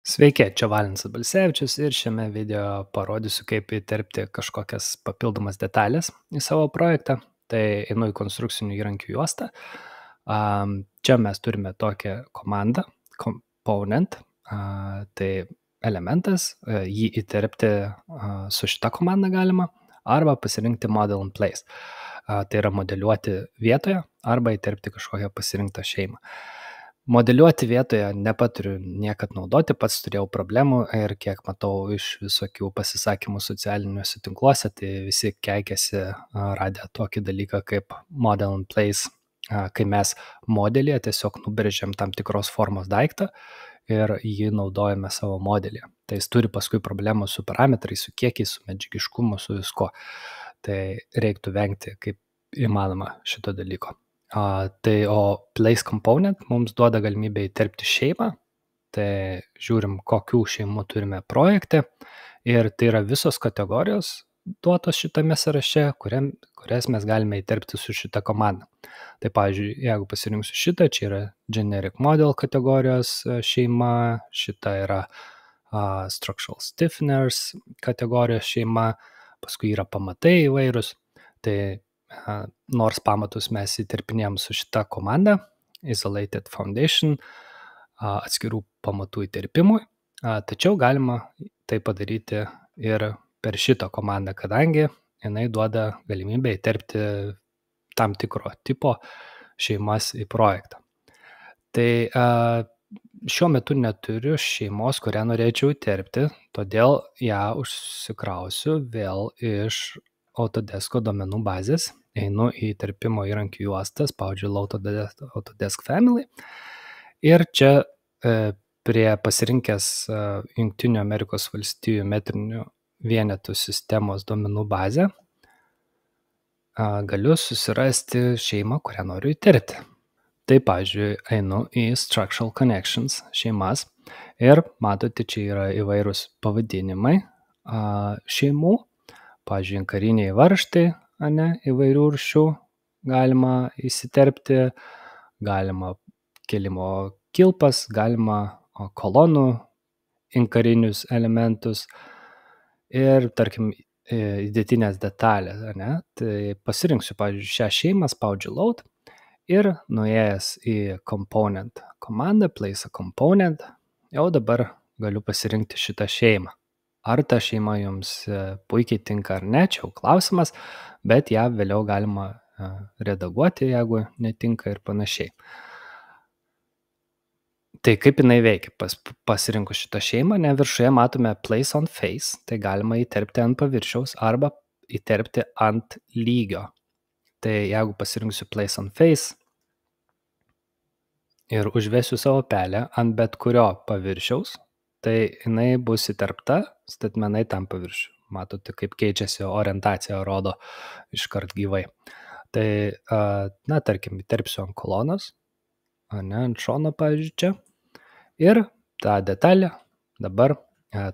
Sveiki, čia Valinsas Balsevičius ir šiame video parodysiu, kaip įterpti kažkokias papildomas detalės į savo projektą. Tai einu į konstrukcinių įrankių juostą. Čia mes turime tokią komandą, component, tai elementas, jį įterpti su šita komanda galima, arba pasirinkti model in place. Tai yra modeliuoti vietoje arba įterpti kažkokią pasirinktą šeimą. Modeliuoti vietoje nepaturiu niekad naudoti, pats turėjau problemų ir kiek matau iš visokių pasisakymų socialiniuose tinkluose, tai visi keikiasi radę tokį dalyką kaip model in place, kai mes modelyje tiesiog nubrėžiam tam tikros formos daiktą ir jį naudojame savo modelyje. Tai jis turi paskui problemų su parametrais, su kiekiais, su medžiagiškumu, su visko. Tai reiktų vengti kaip įmanoma šito dalyko. O place component mums duoda galimybę įterpti šeimą, tai žiūrim, kokių šeimų turime projekte ir tai yra visos kategorijos duotos šitame sąraše, kurias mes galime įterpti su šita komanda. Tai pavyzdžiui, jeigu pasirinksiu šitą, čia yra generic model kategorijos šeima, šita yra structural stiffeners kategorijos šeima, paskui yra pamatai įvairūs, tai nors pamatus mes įterpinėjom su šita komanda, isolated foundation, atskirų pamatų įterpimui, tačiau galima tai padaryti ir per šitą komandą, kadangi jinai duoda galimybę įterpti tam tikro tipo šeimas į projektą. Tai šiuo metu neturiu šeimos, kurią norėčiau įterpti, todėl ją užsikrausiu vėl iš Autodesko duomenų bazės, einu į įterpimo įrankių juostą, spaudžiu Autodesk Family ir čia prie pasirinkęs Jungtinių Amerikos valstijų metrinių vienetų sistemos duomenų bazę galiu susirasti šeimą, kurią noriu įterpti. Tai, pavyzdžiui, einu į Structural Connections šeimas ir matote, čia yra įvairūs pavadinimai šeimų. Pavyzdžiui, inkariniai varžtai, įvairių rūšių galima įsiterpti, galima kelimo kilpas, galima kolonų inkarinius elementus ir, tarkim, įdėtinės detalės. Tai pasirinksiu, pavyzdžiui, šią šeimą, spaudžiu load ir nuėjęs į component komandą, place a component, jau dabar galiu pasirinkti šitą šeimą. Ar ta šeima jums puikiai tinka ar ne, čia jau klausimas, bet ją vėliau galima redaguoti, jeigu netinka ir panašiai. Tai kaip jinai veikia? Pasirinkus šitą šeimą, viršuje matome place on face, tai galima įterpti ant paviršiaus arba įterpti ant lygio. Tai jeigu pasirinksiu place on face ir užvesiu savo pelę ant bet kurio paviršiaus, tai jinai bus įterpta statmenai tam paviršių. Matote, kaip keičiasi orientacija, rodo iškart gyvai. Tai, tarkim, įterpsiu ant kolonos, ant šono, pavyzdžiui, čia. Ir ta detalė dabar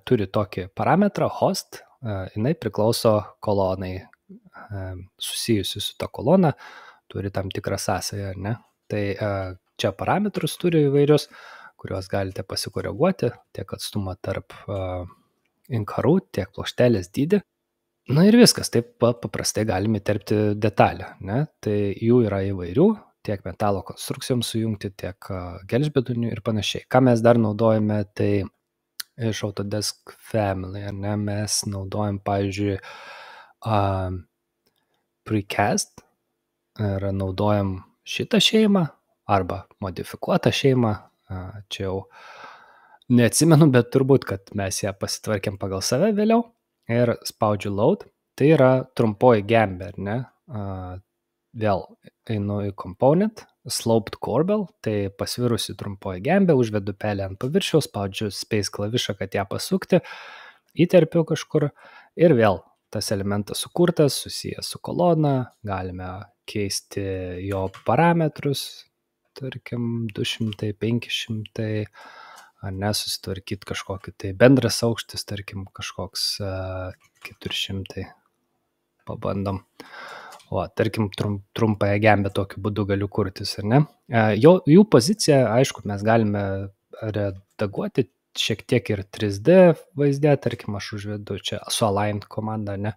turi tokį parametrą host, jinai priklauso kolonai, susijusi su ta kolona, turi tam tikrą sąsają, ne? Tai čia parametrus turi įvairius, kuriuos galite pasikoreguoti, tiek atstumą tarp inkarų, tiek plokštelės dydį. Ir viskas, taip paprastai galime įterpti detalę, ne? Tai jų yra įvairių, tiek metalo konstrukcijoms sujungti, tiek gelžbetonių ir panašiai. Ką mes dar naudojame, tai iš Autodesk Family, ne? Mes naudojam, pavyzdžiui, precast ir naudojam šitą šeimą arba modifikuotą šeimą. Čia jau neatsimenu, bet turbūt, kad mes ją pasitvarkėm pagal save vėliau ir spaudžiu load. Tai yra trumpoji gembė, ne? Vėl einu į component, sloped corbel, tai pasvirusi trumpoji gembė, užvedu pelę ant paviršiaus, spaudžiu space klavišą, kad ją pasukti, įterpiu kažkur ir vėl tas elementas sukurtas, susijęs su kolona, galime keisti jo parametrus, tarkim 200, 500, ar nesusitvarkyti kažkokį tai bendras aukštis, tarkim kažkoks 400, pabandom. Tarkim trumpąją gembę tokiu būdu galiu kurtis, ar ne? Jų poziciją, aišku, mes galime redaguoti šiek tiek ir 3D vaizde, tarkim, aš užvedu čia su Align komanda, ne,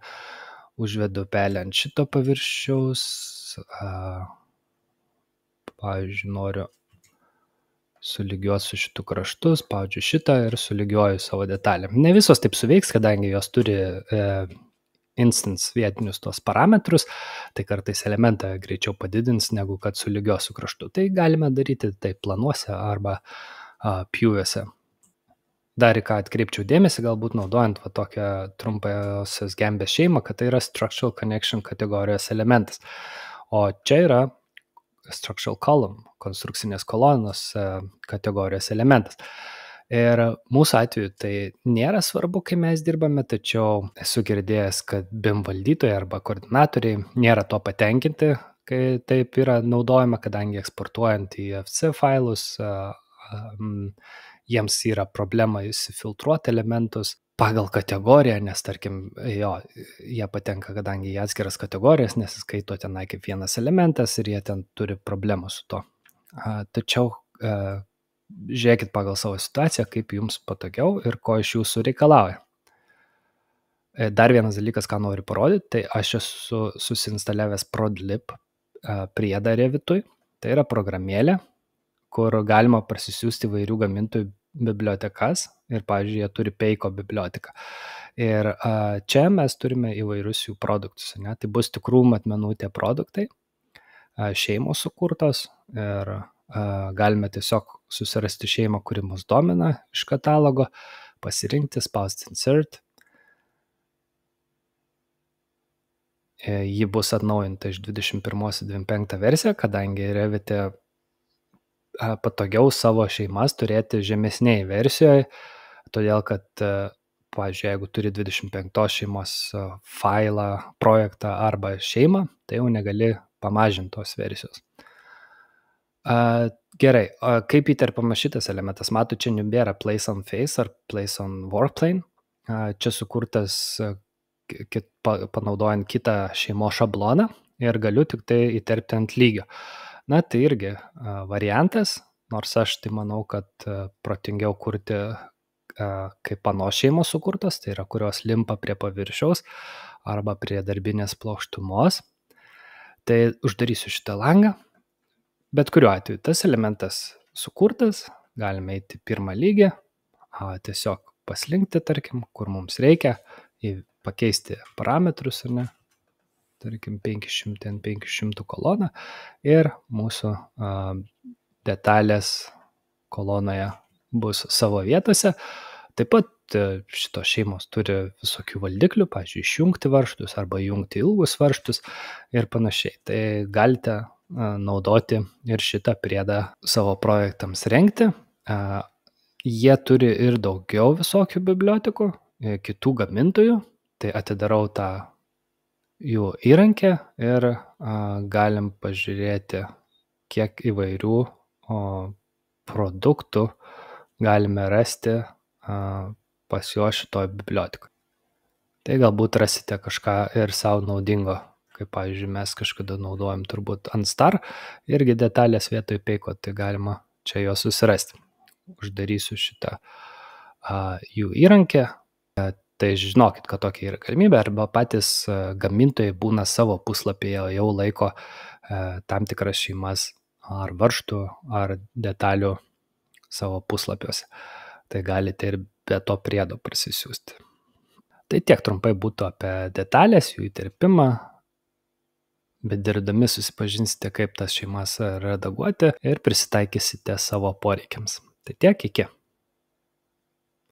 užvedu pelę ant šito paviršiaus, pavyzdžiui, noriu sulygiuoti su šitu kraštu, spaudžiu šitą ir sulygiuoju savo detalę. Ne visos taip suveiks, kadangi jos turi instance vietinius tos parametrus, tai kartais elementą greičiau padidins, negu kad sulygiuos su kraštu. Tai galime daryti taip planuose arba pjūviuose. Dar į ką atkreipčiau dėmesį, galbūt naudojant va tokią trumpasios gembės šeimą, kad tai yra structural connection kategorijos elementas. O čia yra structural column, konstrukcinės kolonos kategorijos elementas. Ir mūsų atveju tai nėra svarbu, kai mes dirbame, tačiau esu girdėjęs, kad BIM valdytojai arba koordinatoriai nėra to patenkinti, kai taip yra naudojama, kadangi eksportuojant į FC failus, jiems yra problema įsifiltruoti elementus pagal kategoriją, nes tarkim, jie patenka, kadangi į atskiras kategorijas, nesiskaito tenai kaip vienas elementas ir jie ten turi problemų su to. Tačiau žiūrėkit pagal savo situaciją, kaip jums patogiau ir ko iš jūsų reikalauja. Dar vienas dalykas, ką noriu parodyti, tai aš esu susiinstaliavęs ProdLib priedą Revitui. Tai yra programėlė, kur galima parsisiųsti įvairių gamintojų bibliotekas ir, pavyzdžiui, jie turi Peiko biblioteką. Ir čia mes turime įvairius jų produktus, ne? Tai bus tikrų matmenų tie produktai, šeimos sukurtos ir galime tiesiog susirasti šeimą, kuri mus domina iš katalogo, pasirinkti, spausti insert. Ji bus atnaujinta iš 21.25 versiją, kadangi Revit'e patogiau savo šeimas turėti žemesnėje versijoje, todėl kad, pavyzdžiui, jeigu turi 25 šeimos failą, projektą arba šeimą, tai jau negali pamažinti tos versijos. Gerai, kaip įterpama šitas elementas? Matau, čia nebėra place on face ar place on workplane. Čia sukurtas panaudojant kitą šeimos šabloną ir galiu tik tai įterpti ant lygio. Na, tai irgi variantas, nors aš tai manau, kad protingiau kurti kaip panos šeimos sukurtos, tai yra kurios limpa prie paviršiaus arba prie darbinės plokštumos. Tai uždarysiu šitą langą. Bet kuriuo atveju tas elementas sukurtas, galime eiti pirmą lygį, tiesiog paslinkti, tarkim, kur mums reikia, pakeisti parametrus, ar ne, tarkim 500 ant 500 koloną ir mūsų detalės kolonoje bus savo vietose. Taip pat šitos šeimos turi visokių valdiklių, pavyzdžiui, išjungti varžtus arba jungti ilgus varžtus ir panašiai. Tai galite naudoti ir šitą priedą savo projektams rengti. Jie turi ir daugiau visokių bibliotekų, kitų gamintojų. Tai atidarau tą jų įrankį ir galim pažiūrėti, kiek įvairių produktų galime rasti pas juos šitoj bibliotekoje. Tai galbūt rasite kažką ir savo naudingo, kaip pavyzdžiui mes kažkada naudojam turbūt Unstar, irgi detalės vietoj Peiko, tai galima čia juos susirasti. Uždarysiu šitą jų įrankį. Tai žinokit, kad tokia yra galimybė, arba patys gamintojai būna savo puslapyje jau laiko tam tikras šeimas ar varžtų, ar detalių savo puslapiuose. Tai galite ir be to priedo parsisiųsti. Tai tiek trumpai būtų apie detalės, jų įterpimą, bet dirbdami susipažinsite, kaip tas šeimas redaguoti ir prisitaikysite savo poreikiams. Tai tiek, iki.